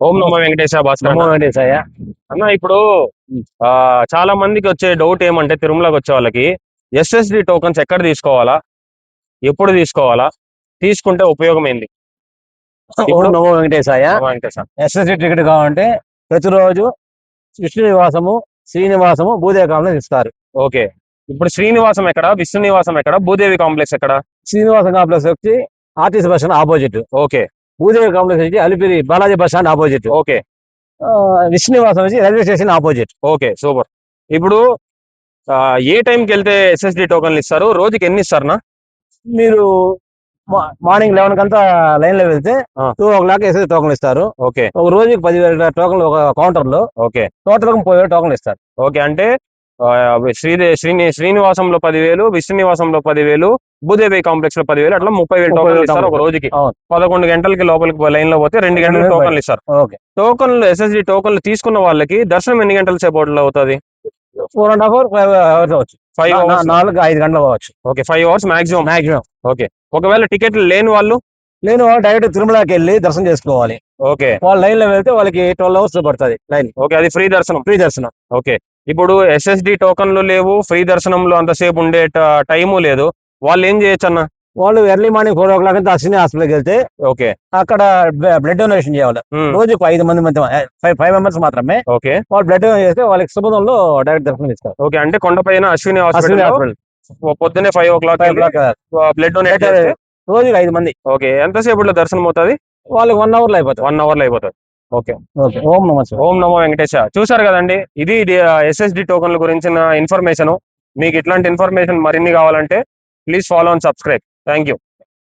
ఓం నమో వెంకటేశ భాస్కర్ నమో వెంకటేశయ్య. అన్న ఇప్పుడు చాలా మందికి వచ్చే డౌట్ ఏమంటే తిరుమలకి వచ్చే వాళ్ళకి ఎస్ఎస్డి టోకన్స్ ఎక్కడ తీసుకోవాలా, ఎప్పుడు తీసుకోవాలా, తీసుకుంటే ఉపయోగం ఏంది? ఓం నమో వెంకటేశయ్య. వెంకటేశ ఎస్ఎస్సి టికెట్ కావాలంటే ప్రతిరోజు విష్ణు నివాసము, శ్రీనివాసము, భూదేవి కాంప్లెక్స్ ఇస్తారు. ఓకే, ఇప్పుడు శ్రీనివాసం ఎక్కడ, విష్ణు నివాసం ఎక్కడ, భూదేవి కాంప్లెక్స్ ఎక్కడ? శ్రీనివాసం కాంప్లెక్స్ వచ్చి RTC bus stand opposite. Okay. Bhudevi complex వచ్చి Alipiri Balaji bus stand opposite. Okay. Vishnu Nivasam వచ్చి railway station opposite. Okay, super. ఇప్పుడు ఏ టైంకి వెళ్తే ఎస్ఎస్డి టోకన్లు ఇస్తారు, రోజుకి ఎన్ని ఇస్తారనా? మీరు మార్నింగ్ 11 కంతా లైన్ లో వెళ్తే 2 o'clock ఎస్ఎస్సి టోకన్లు ఇస్తారు. ఓకే. ఒక రోజుకి 10,000 టోకన్లు ఒక కౌంటర్ లో. ఓకే. టోటల్ 30,000 టోకన్లు ఇస్తారు. ఓకే, అంటే శ్రీనివాసంలో 10,000, విష్ణు నివాసంలో 10,000, భూదేవి కాంప్లెక్స్ లో 10,000, అట్లా 30,000 టోకన్లు ఇస్తారు ఒక రోజుకి. 11 గంటలకి లోపలికి లైన్ లో పోతే 2 గంటలకు టోకన్లు ఇస్తారు. టోకన్లు ఎస్ఎస్డి టోకన్లు తీసుకున్న వాళ్ళకి దర్శనం ఎన్ని గంటల సేపు అవుతుంది? 4.5 hours అవచ్చు. 4-5 గంటలు అవ్వచ్చు. Okay, 5 hours maximum. ఓకే, ఒకవేళ టికెట్లు లేని వాళ్ళు డైరెక్ట్ తిరుమలకి వెళ్ళి దర్శనం చేసుకోవాలి. ఓకే, వాళ్ళు లైన్ లో వెళ్తే వాళ్ళకి 12 hours పడుతుంది లైన్. ఓకే, అది ఫ్రీ దర్శనం. ఓకే, ఇప్పుడు ఎస్ఎస్డి టోకన్లు లేవు, ఫ్రీ దర్శనంలో అంతసేపు ఉండే టైము లేదు, వాళ్ళు ఏం చేయొచ్చు అన్న? వాళ్ళు ఎర్లీ మార్నింగ్ 4 o'clock అంతా అశ్విని హాస్పిటల్కి వెళ్తే ఓకే అక్కడ బ్లడ్ డొనేషన్ చేయాలి. రోజుకు 5 మంది 5 members మాత్రమే. ఓకే, వాళ్ళు బ్లడ్ డొనేషన్ చేస్తే వాళ్ళకి శుభంలో డైరెక్ట్ దర్శనం ఇస్తారు. ఓకే, అంటే కొండపైన అశ్విని హాస్పిటల్ పొద్దున్నే 5 o'clock బ్లడ్ డొనేట్ చేస్తే రోజుకి 5 మంది. ఓకే, ఎంతసేపులో దర్శనం అవుతుంది? వాళ్ళకి 1 hour లో అయిపోతుంది. 1 hour లో అయిపోతుంది. ఓకే. ఓం నమో వెంకటేశ. చూసారు కదండి, ఇది ఎస్ఎస్డి టోకన్ల గురించిన ఇన్ఫర్మేషన్. మీకు ఇట్లాంటి ఇన్ఫర్మేషన్ మరిన్ని కావాలంటే please follow and subscribe. Thank you.